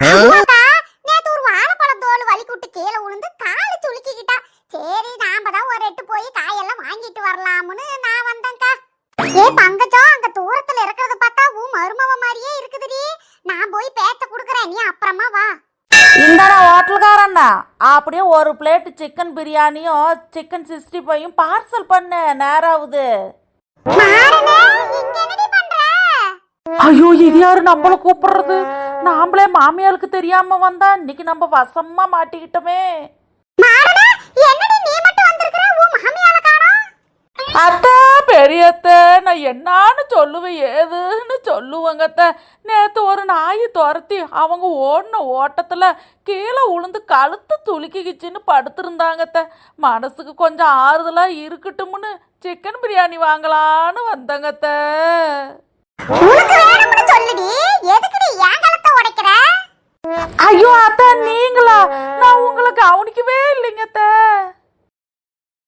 அம்மாக்கா, நேத்து ஒரு வாழைப்பழம் தோல் வலிக்குட்டு கீழே விழுந்து காலு சுளுக்கிக்கிட்டா. சரி நாம தான் ஒரு எட்டு போய் காயெல்லாம் வாங்கிட்டு வரலாம்னு நான் வந்தேன்க்கா. ஏ பங்கஜம், அங்க தூரத்துல இருக்கிறத பார்த்தா உன் மருமவ மாதிரியே இருக்குதுடி. நான் போய் பேச்ச குடுக்குறேன், நீ அப்புறமா வா. இந்தாடா ஹோட்டல்காரண்ணா, அப்படியே ஒரு பிளேட் சிக்கன் பிரியாணியும் சிக்கன் 65யும் பார்சல் பண்ண நேராகுது. மாறனே, இங்க என்னடி பண்ற? ஐயோ, இது யாரு நம்மள கூப்பிடுறது? நாமளே மாமியாருக்கு தெரியாம வந்தா இன்னைக்கு நம்ம வசமா மாட்டிக்கிட்டோமே. மாறனே, என்னடி நீ மட்டும் வந்திருக்கிற? உன் மாமியார காணோம். அத்தை, பெரியத்த, நான் என்னான்னு சொல்லுவேன், ஏதுன்னு சொல்லுவேங்கத்த. நேத்து ஒரு நாய் துரத்தி அவங்க ஓடின ஓட்டத்துல கீழே உளுந்து கழுத்து துளுக்கிக்கிச்சின்னு படுத்திருந்தாங்கத்த. மனசுக்கு கொஞ்சம் ஆறுதலா இருக்கட்டும்னு சிக்கன் பிரியாணி வாங்கலான்னு வந்தங்கத்த. உனக்கு வேணும்னு சொல்லுடி, எதுக்குடி என் கழுத்தை உடைக்கிற? ஐயோ அத்தை, நீங்களா? நான் உங்களை கவனிக்கவே இல்லைங்கத்த.